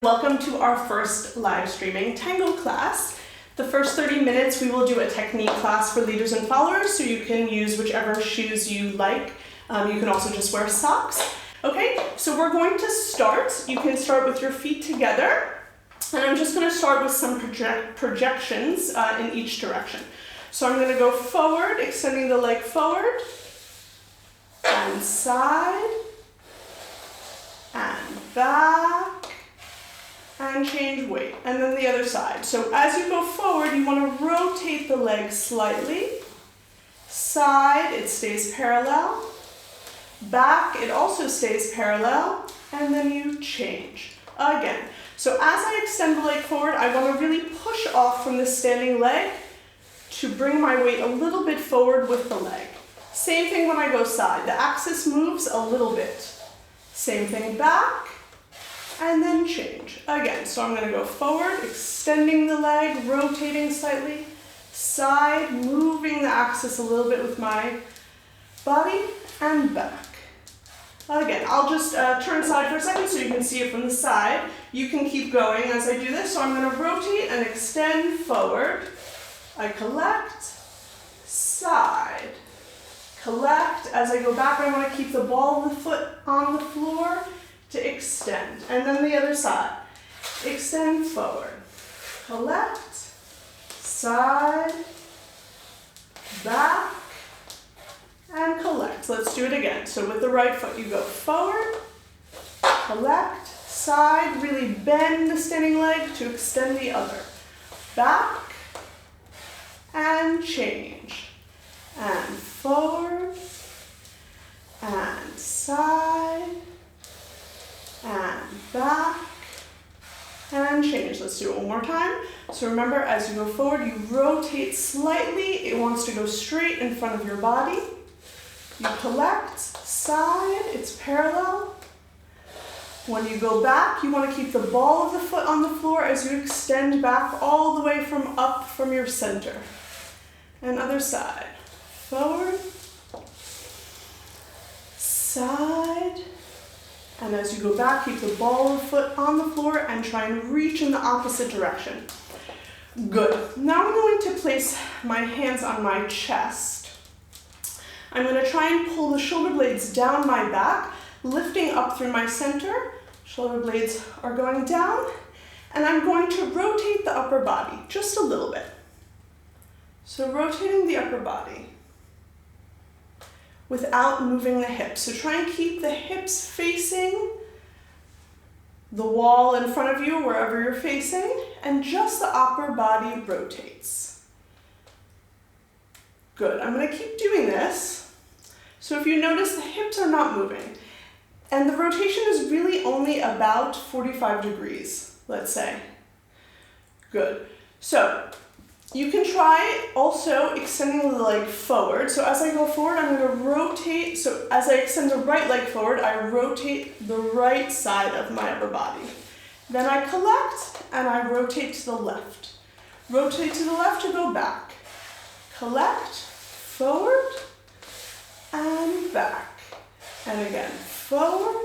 Welcome to our first live streaming Tango class. The first 30 minutes we will do a technique class for leaders and followers, so you can use whichever shoes you like. You can also just wear socks. Okay, so we're going to start. You can start with your feet together, and I'm just going to start with some projections in each direction. So I'm going to go forward, extending the leg forward, and side, and back, and change weight, and then the other side. So as you go forward, you want to rotate the leg slightly. Side, it stays parallel. Back, it also stays parallel, and then you change again. So as I extend the leg forward, I want to really push off from the standing leg to bring my weight a little bit forward with the leg. Same thing when I go side. The axis moves a little bit. Same thing back, and then change again. So I'm going to go forward, extending the leg, rotating slightly, side, moving the axis a little bit with my body, and back. Again, I'll just turn side for a second so you can see it from the side. You can keep going as I do this. So I'm going to rotate and extend forward. I collect, side, collect. As I go back, I want to keep the ball of the foot on the floor to extend. And then the other side. Extend forward. Collect, side, back, and collect. Let's do it again. So with the right foot, you go forward, collect, side, really bend the standing leg to extend the other. Back, and change. And forward, and side, and back, and change. Let's do it one more time. So remember, as you go forward, you rotate slightly. It wants to go straight in front of your body. You collect, side, it's parallel. When you go back, you want to keep the ball of the foot on the floor as you extend back all the way from up from your center. And other side. Forward, side, and as you go back, keep the ball of the foot on the floor and try and reach in the opposite direction. Good. Now I'm going to place my hands on my chest. I'm going to try and pull the shoulder blades down my back, lifting up through my center. Shoulder blades are going down, and I'm going to rotate the upper body just a little bit. So rotating the upper body without moving the hips. So try and keep the hips facing the wall in front of you, wherever you're facing, and just the upper body rotates. Good. I'm going to keep doing this. So if you notice, the hips are not moving, and the rotation is really only about 45 degrees, let's say. Good. So you can try also extending the leg forward. So as I go forward, I'm going to rotate. So as I extend the right leg forward, I rotate the right side of my upper body. Then I collect and I rotate to the left. Rotate to the left to go back. Collect, forward, and back. And again, forward,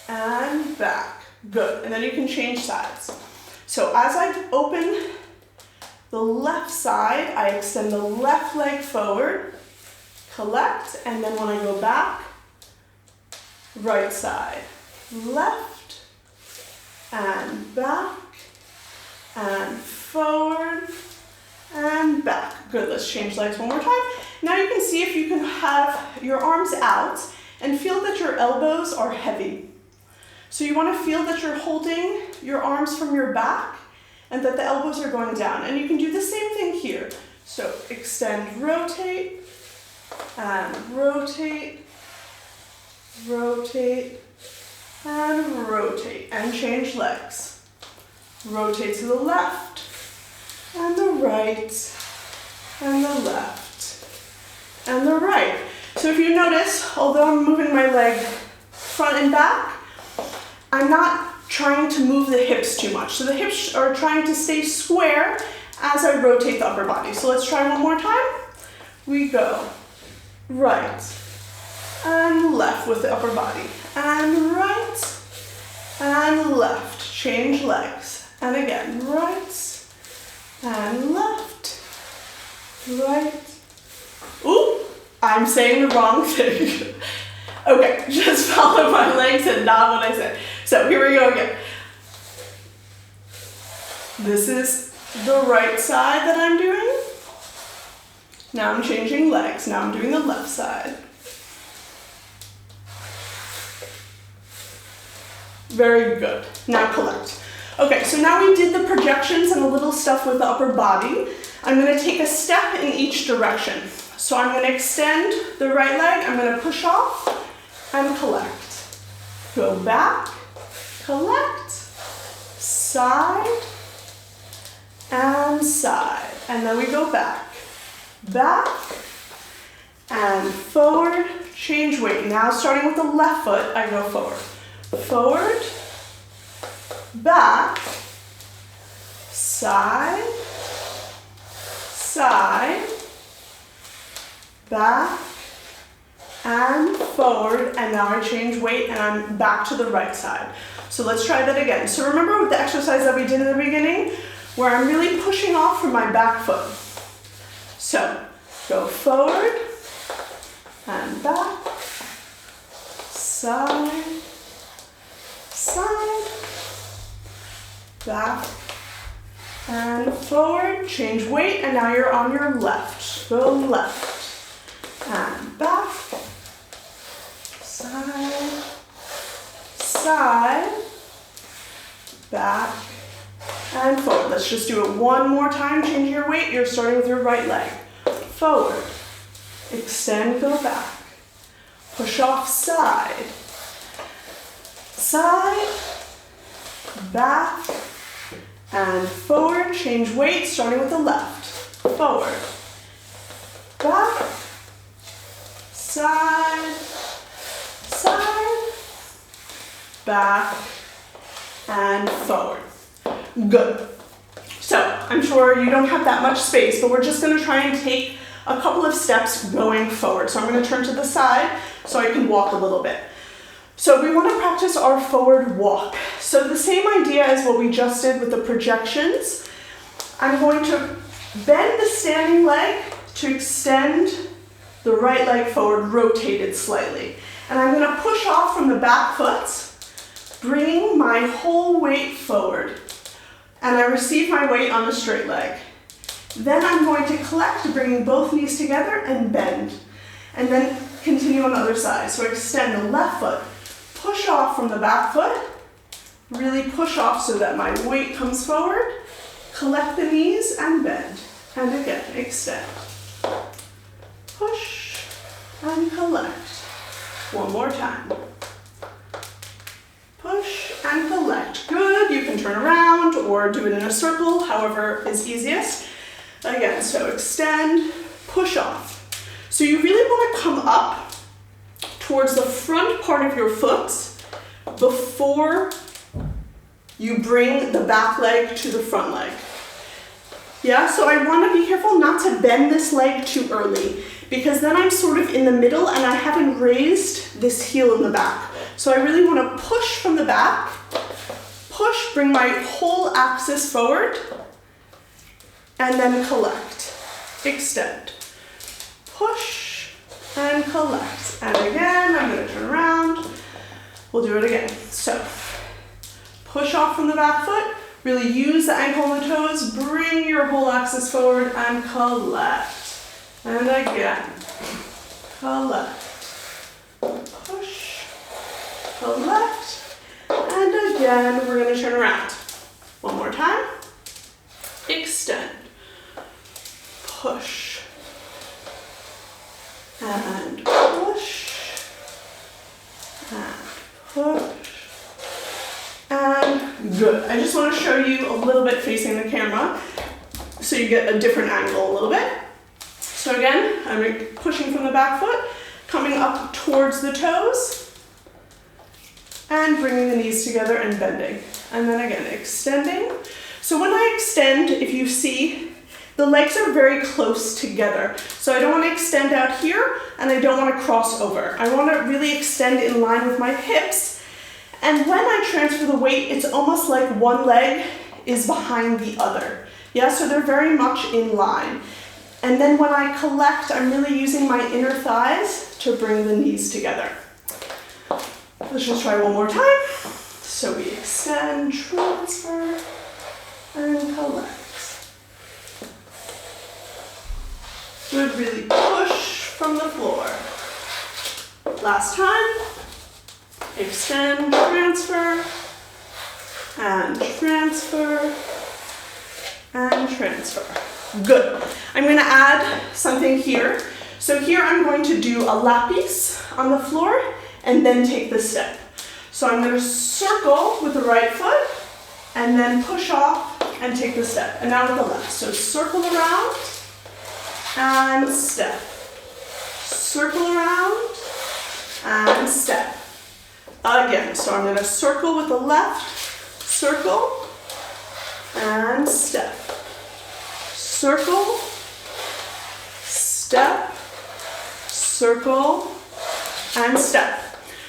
and back. Good. And then you can change sides. So as I open the left side, I extend the left leg forward, collect, and then when I go back, right side, left, and back, and forward, and back. Good, let's change legs one more time. Now you can see if you can have your arms out and feel that your elbows are heavy. So you want to feel that you're holding your arms from your back and that the elbows are going down. And you can do the same thing here. So extend, rotate, and rotate, rotate, and rotate, and change legs. Rotate to the left, and the right, and the left, and the right. So if you notice, although I'm moving my leg front and back, I'm not trying to move the hips too much. So the hips are trying to stay square as I rotate the upper body. So let's try one more time. We go right and left with the upper body, and right and left. change legs. And again, right and left, right. Ooh, I'm saying the wrong thing. Okay, just follow my legs and not what I said. So here we go again. This is the right side that I'm doing. Now I'm changing legs. Now I'm doing the left side. Very good. Now collect. Okay, so now we did the projections and a little stuff with the upper body. I'm going to take a step in each direction. So I'm going to extend the right leg. I'm going to push off and collect. Go back, collect, side, and side. And then we go back, back, and forward, change weight. Now starting with the left foot, I go forward. Forward, back, side, side, back, and forward, and now I change weight and I'm back to the right side. So let's try that again. So remember with the exercise that we did in the beginning, where I'm really pushing off from my back foot. So go forward and back, side, side, back, and forward, change weight, and now you're on your left. Go left and back, side, side, back, and forward. Let's just do it one more time. Change your weight. You're starting with your right leg. Forward, extend, go back, push off side, side, back, and forward. Change weight, starting with the left. Forward, back, side, side, back, and forward. Good. So I'm sure you don't have that much space, but we're just going to try and take a couple of steps going forward. So I'm going to turn to the side so I can walk a little bit. So we want to practice our forward walk. So the same idea as what we just did with the projections. I'm going to bend the standing leg to extend the right leg forward, rotated slightly. And I'm going to push off from the back foot, bringing my whole weight forward. And I receive my weight on the straight leg. Then I'm going to collect, bringing both knees together and bend. And then continue on the other side. So extend the left foot, push off from the back foot, really push off so that my weight comes forward, collect the knees and bend. And again, extend. Push and collect. One more time. Push and collect. Good. You can turn around or do it in a circle, however is easiest. Again, so extend, push off. So you really want to come up towards the front part of your foot before you bring the back leg to the front leg. Yeah, so I want to be careful not to bend this leg too early, because then I'm sort of in the middle and I haven't raised this heel in the back. So I really want to push from the back, push, bring my whole axis forward, and then collect, extend, push, and collect. And again, I'm going to turn around. We'll do it again. So push off from the back foot, really use the ankle and the toes, bring your whole axis forward and collect. And again, collect, push, collect, and again, we're going to turn around. One more time, extend, push, and push, and push, and good. I just want to show you a little bit facing the camera so you get a different angle a little bit. So again, I'm pushing from the back foot, coming up towards the toes, and bringing the knees together and bending. And then again, extending. So when I extend, if you see, the legs are very close together. So I don't want to extend out here, and I don't want to cross over. I want to really extend in line with my hips, And when I transfer the weight, it's almost like one leg is behind the other. Yeah, so they're very much in line. And then when I collect, I'm really using my inner thighs to bring the knees together. Let's just try one more time. So we extend, transfer, and collect. Good, really push from the floor. Last time. Extend, transfer, and transfer, and transfer. Good. I'm going to add something here. So here I'm going to do a lapis on the floor and then take the step. So I'm going to circle with the right foot and then push off and take the step. And now with the left. So circle around and step. Circle around and step. Again, so I'm going to circle with the left, circle, and step. Circle, step, circle, and step.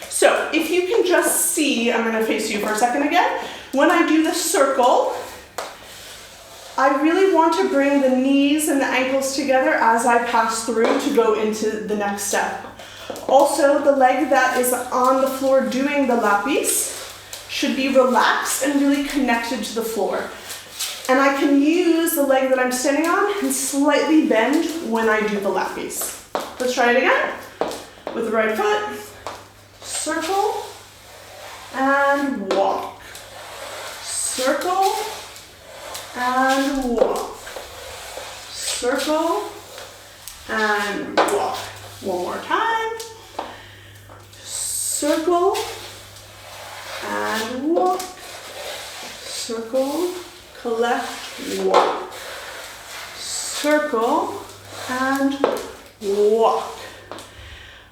So if you can just see, I'm going to face you for a second again. When I do the circle, I really want to bring the knees and the ankles together as I pass through to go into the next step. Also, the leg that is on the floor doing the lapis should be relaxed and really connected to the floor. And I can use the leg that I'm standing on and slightly bend when I do the lapis. Let's try it again. With the right foot, circle, and walk. Circle, and walk. Circle, and walk. One more time. Circle, and walk. Circle, collect, walk. Circle, and walk.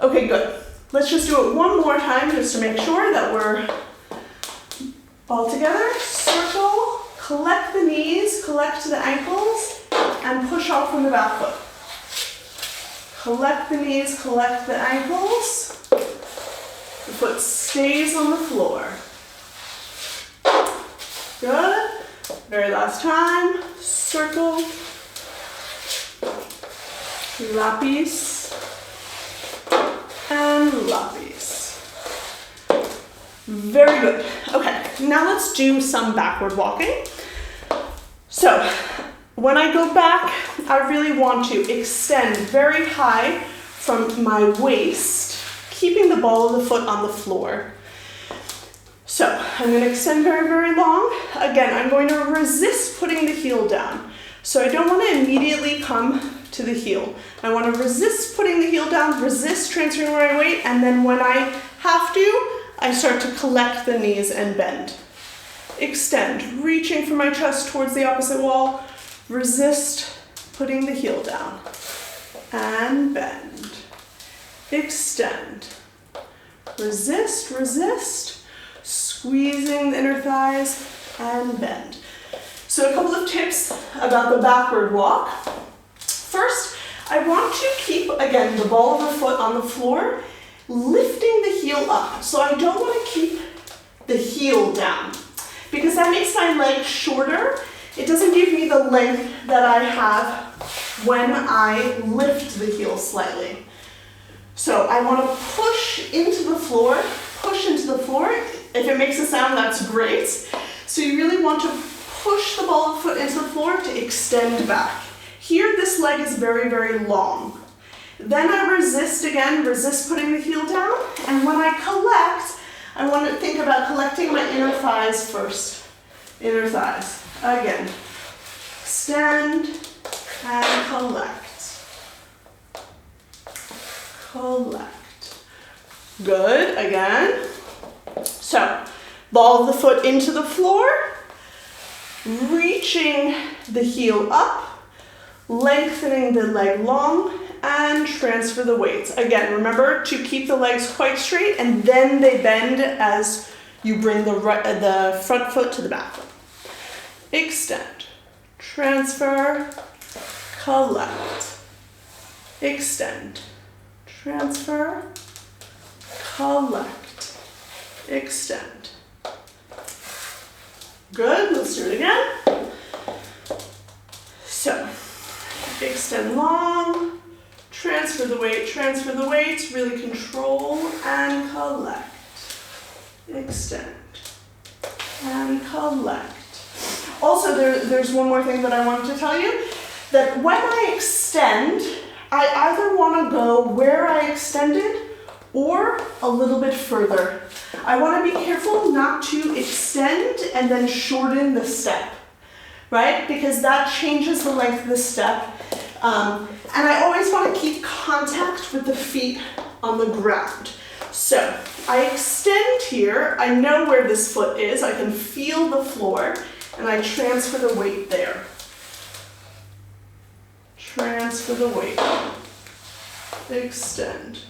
Okay, good. Let's just do it one more time just to make sure that we're all together. Circle, collect the knees, collect the ankles, and push off from the back foot. Collect the knees, collect the ankles. The foot stays on the floor. Good. Very last time. Circle. Lapis. And lapis. Very good. Okay, now let's do some backward walking. So, when I go back, I really want to extend very high from my waist, keeping the ball of the foot on the floor. So I'm going to extend very, very long. Again, I'm going to resist putting the heel down. So I don't want to immediately come to the heel. I want to resist putting the heel down, resist transferring my weight, and then when I have to, I start to collect the knees and bend. Extend, reaching from my chest towards the opposite wall. Resist putting the heel down and bend. Extend. Resist, resist, squeezing the inner thighs and bend. So a couple of tips about the backward walk. First, I want to keep, again, the ball of the foot on the floor, lifting the heel up. So I don't want to keep the heel down because that makes my leg shorter. It doesn't give me the length that I have when I lift the heel slightly. So I want to push into the floor, push into the floor. If it makes a sound, that's great. So you really want to push the ball of the foot into the floor to extend back. Here, this leg is very, very long. Then I resist again, resist putting the heel down. And when I collect, I want to think about collecting my inner thighs first. Inner thighs. Again, extend and collect. Collect. Good, again. So, ball of the foot into the floor, reaching the heel up, lengthening the leg long, and transfer the weights. Again, remember to keep the legs quite straight, and then they bend as you bring the front foot to the back foot. Extend, transfer, collect. Extend, transfer, collect. Extend, Good, let's do it again. So, extend long, transfer the weight, really control and collect. Extend and collect. Also, there's one more thing that I wanted to tell you, that when I extend, I either want to go where I extended or a little bit further. I want to be careful not to extend and then shorten the step, right? Because that changes the length of the step. And I always want to keep contact with the feet on the ground. So I extend here, I know where this foot is, I can feel the floor, and I transfer the weight there. Transfer the weight. Extend,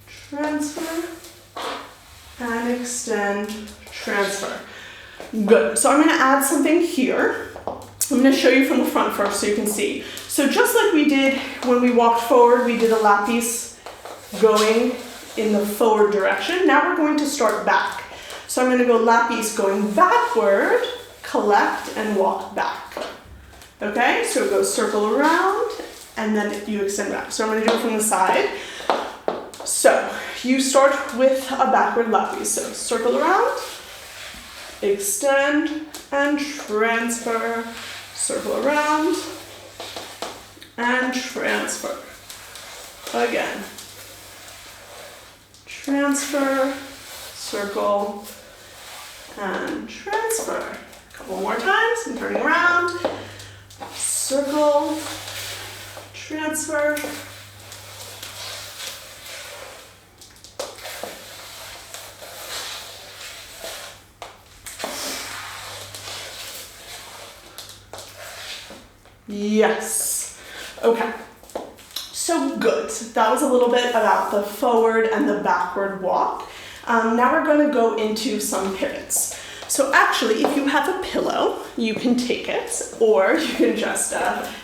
transfer, and extend, transfer. Good, so I'm gonna add something here. I'm gonna show you from the front first so you can see. So just like we did when we walked forward, we did a lap piece going in the forward direction. Now we're going to start back. So I'm gonna go lap piece going backward, collect, and walk back. Okay, so it goes circle around, and then you extend back. So I'm gonna do it from the side. So you start with a backward lap piece. So circle around, extend, and transfer. Circle around, and transfer. Again. Transfer, circle, and transfer. A couple more times, I'm turning around. Circle, transfer. Yes. Okay. So good. That was a little bit about the forward and the backward walk. Now we're going to go into some pivots. So actually, if you have a pillow, you can take it, or you can just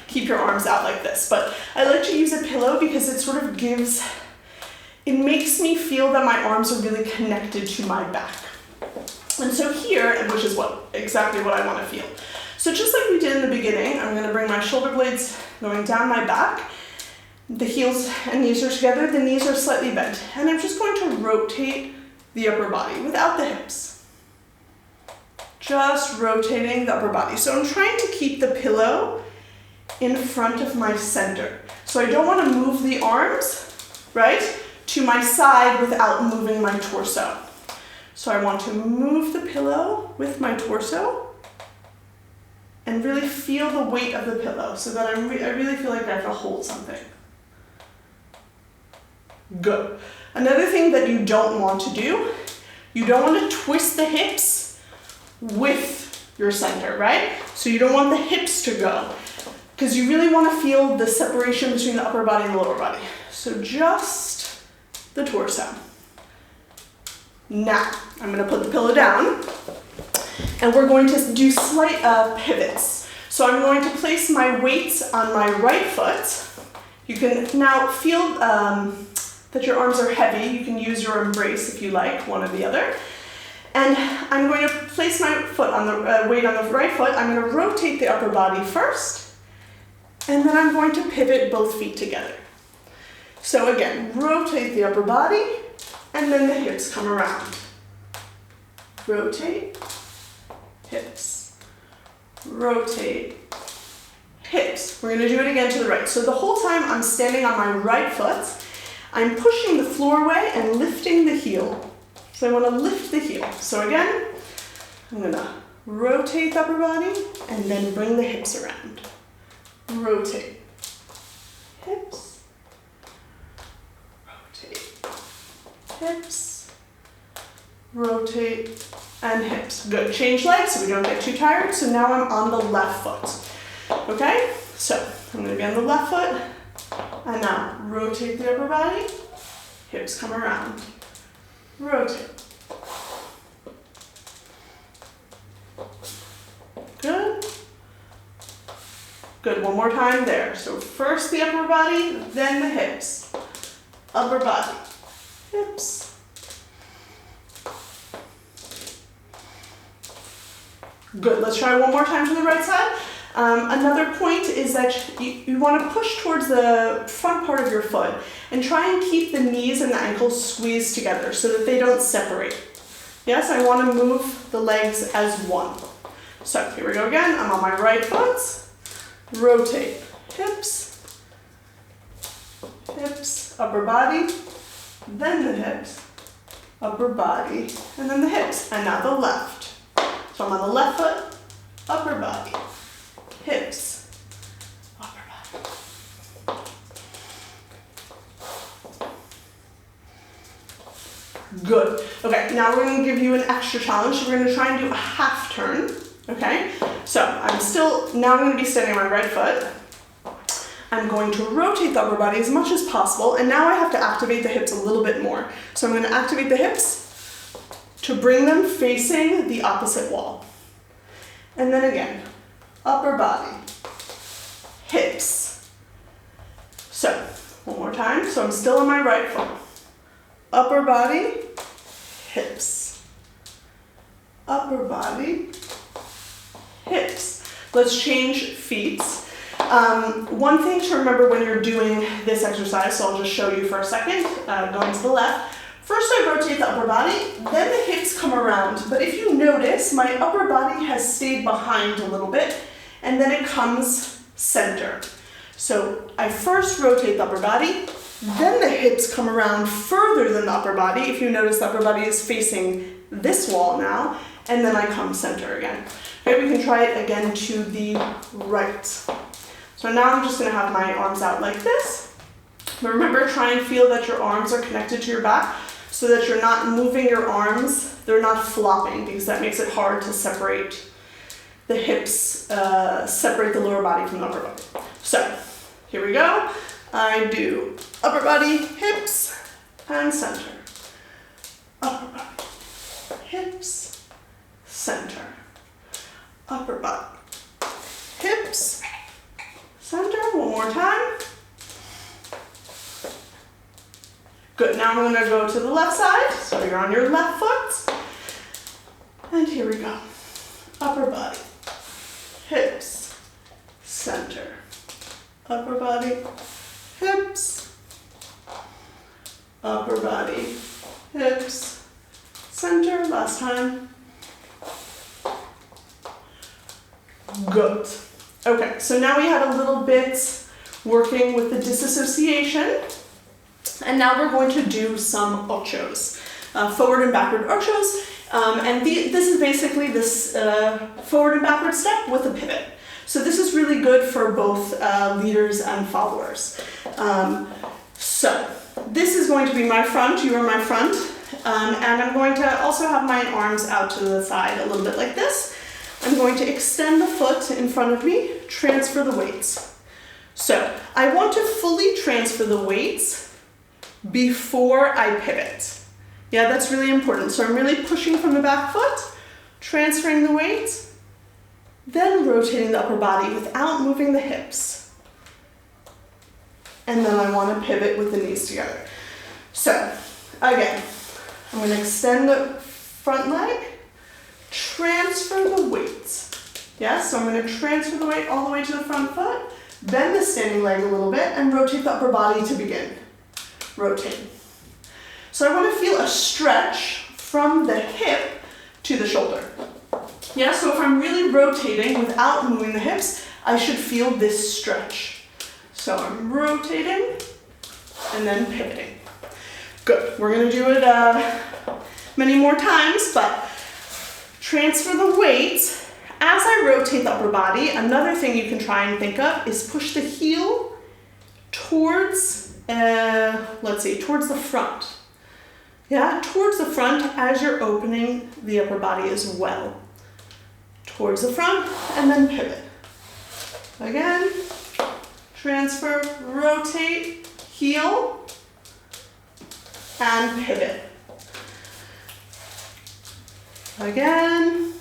keep your arms out like this. But I like to use a pillow because it sort of it makes me feel that my arms are really connected to my back. And so here, and which is exactly what I want to feel. So just like we did in the beginning, I'm going to bring my shoulder blades going down my back. The heels and knees are together, the knees are slightly bent. And I'm just going to rotate the upper body without the hips. Just rotating the upper body. So I'm trying to keep the pillow in front of my center. So I don't want to move the arms, right, to my side without moving my torso. So I want to move the pillow with my torso and really feel the weight of the pillow so that I really feel like I have to hold something. Good. Another thing that you don't want to do, you don't want to twist the hips with your center, right? So you don't want the hips to go because you really want to feel the separation between the upper body and the lower body. So just the torso. Now, I'm going to put the pillow down. And we're going to do slight pivots. So I'm going to place my weights on my right foot. You can now feel that your arms are heavy. You can use your embrace if you like, one or the other. And I'm going to place my foot on the weight on the right foot. I'm going to rotate the upper body first, and then I'm going to pivot both feet together. So again, rotate the upper body, and then the hips come around. Rotate. Hips, rotate, hips. We're going to do it again to the right. So the whole time I'm standing on my right foot, I'm pushing the floor away and lifting the heel. So I want to lift the heel. So again, I'm going to rotate the upper body and then bring the hips around. Rotate, hips, rotate, hips, rotate, and hips. Good. Change legs so we don't get too tired. So now I'm on the left foot. Okay? So I'm going to be on the left foot. And now rotate the upper body. Hips come around. Rotate. Good. Good. One more time there. So first the upper body, then the hips. Upper body. Hips. Good, let's try one more time to the right side. Another point is that you want to push towards the front part of your foot and try and keep the knees and the ankles squeezed together so that they don't separate. Yes, I want to move the legs as one. So here we go again. I'm on my right foot. Rotate hips, hips, upper body, then the hips, upper body, and then the hips, and now the left. So I'm on the left foot, upper body, hips, upper body. Good. Okay, now we're going to give you an extra challenge. We're going to try and do a half turn. Okay, so now I'm going to be standing on my right foot. I'm going to rotate the upper body as much as possible, and now I have to activate the hips a little bit more. So I'm going to activate the hips to bring them facing the opposite wall. And then again, upper body, hips. So, one more time. So I'm still on my right foot. Upper body, hips. Upper body, hips. Let's change feet. One thing to remember when you're doing this exercise, so I'll just show you for a second, going to the left. First I rotate the upper body, then the hips come around. But if you notice, my upper body has stayed behind a little bit, and then it comes center. So I first rotate the upper body, then the hips come around further than the upper body. If you notice, the upper body is facing this wall now, and then I come center again. Okay, we can try it again to the right. So now I'm just going to have my arms out like this. But remember, try and feel that your arms are connected to your back so that you're not moving your arms. They're not flopping, because that makes it hard to separate the hips, separate the lower body from the upper body. So here we go. I do upper body, hips, and center. Upper body, hips, center. Upper body, hips, center. One more time. Good, now I'm going to go to the left side. So you're on your left foot. And here we go. Upper body, hips, center. Upper body, hips, upper body, hips, center. Last time. Good. Okay, so now we had a little bit working with the disassociation. And now we're going to do some ochos, forward and backward ochos. This is basically this forward and backward step with a pivot. So this is really good for both leaders and followers. So this is going to be my front, you are my front. And I'm going to also have my arms out to the side a little bit like this. I'm going to extend the foot in front of me, transfer the weights. So I want to fully transfer the weights before I pivot. Yeah, that's really important. So I'm really pushing from the back foot, transferring the weight, then rotating the upper body without moving the hips. And then I want to pivot with the knees together. So again, I'm going to extend the front leg, transfer the weight. Yeah, so I'm going to transfer the weight all the way to the front foot, bend the standing leg a little bit, and rotate the upper body to begin. Rotate. So I want to feel a stretch from the hip to the shoulder. Yeah, so if I'm really rotating without moving the hips, I should feel this stretch. So I'm rotating and then pivoting. Good. We're going to do it many more times, but transfer the weight. As I rotate the upper body, another thing you can try and think of is push the heel towards towards the front. Yeah, towards the front as you're opening the upper body as well. Towards the front and then pivot. Again, transfer, rotate, heel, and pivot. Again,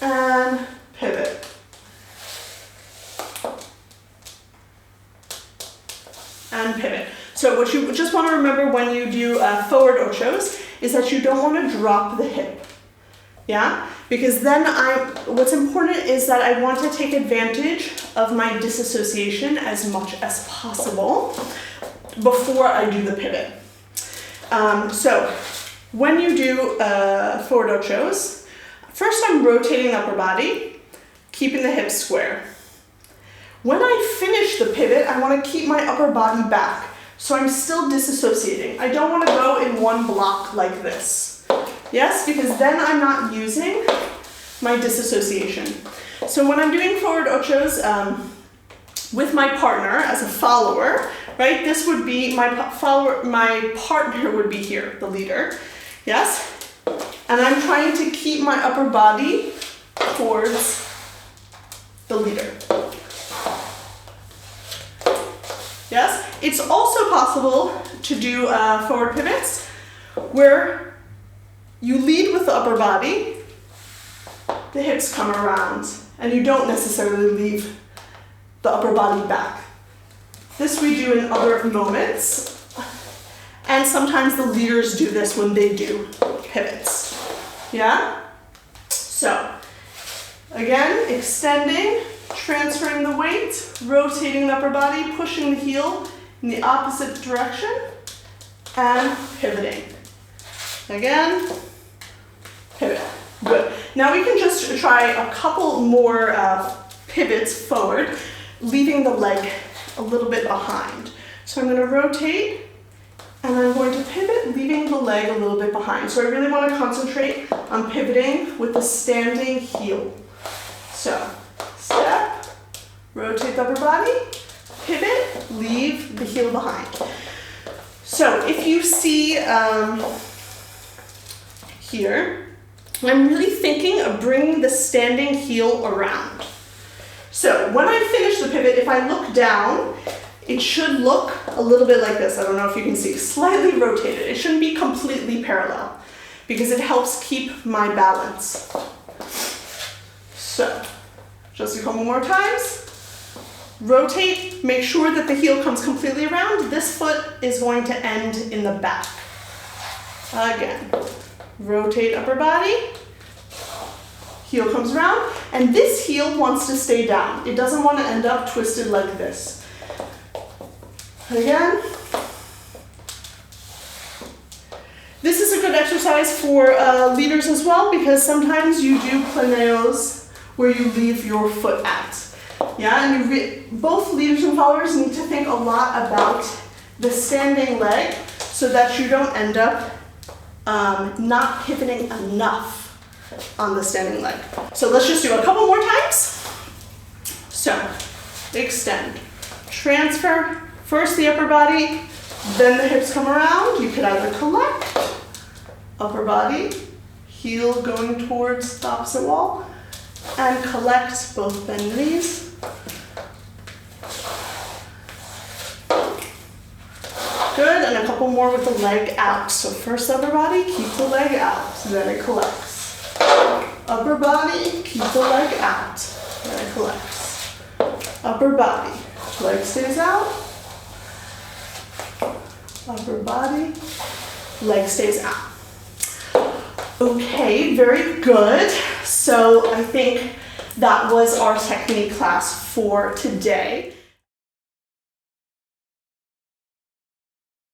and pivot. And pivot. So what you just want to remember when you do forward ochos is that you don't want to drop the hip. Yeah, because then what's important is that I want to take advantage of my disassociation as much as possible before I do the pivot. So when you do forward ochos, first I'm rotating the upper body, keeping the hips square. When I finish the pivot, I want to keep my upper body back. So I'm still disassociating. I don't want to go in one block like this. Yes, because then I'm not using my disassociation. So when I'm doing forward ochos with my partner as a follower, right, this would be my partner would be here, the leader. Yes? And I'm trying to keep my upper body towards the leader. Yes? It's also possible to do forward pivots where you lead with the upper body, the hips come around, and you don't necessarily leave the upper body back. This we do in other moments, and sometimes the leaders do this when they do pivots. Yeah? So, again, extending, transferring the weight, rotating the upper body, pushing the heel in the opposite direction, and pivoting. Again, pivot. Good. Now we can just try a couple more pivots forward, leaving the leg a little bit behind. So I'm going to rotate, and I'm going to pivot, leaving the leg a little bit behind. So I really want to concentrate on pivoting with the standing heel. So, step, rotate the upper body, pivot, leave the heel behind. So if you see here, I'm really thinking of bringing the standing heel around. So when I finish the pivot, if I look down, it should look a little bit like this. I don't know if you can see, slightly rotated. It shouldn't be completely parallel because it helps keep my balance. So, just a couple more times. Rotate, make sure that the heel comes completely around. This foot is going to end in the back. Again, rotate upper body, heel comes around, and this heel wants to stay down. It doesn't want to end up twisted like this. Again. This is a good exercise for leaders as well, because sometimes you do planeos where you leave your foot out. Yeah, and both leaders and followers need to think a lot about the standing leg so that you don't end up not pivoting enough on the standing leg. So let's just do a couple more times. So, extend, transfer, first the upper body, then the hips come around. You could either collect, upper body, heel going towards the opposite wall, and collect, both bend knees. Good, and a couple more with the leg out. So first upper body, keep the leg out, then it collects. Upper body, keep the leg out, then it collects. Upper body, leg stays out. Upper body, leg stays out. Okay, very good. So I think that was our technique class for today.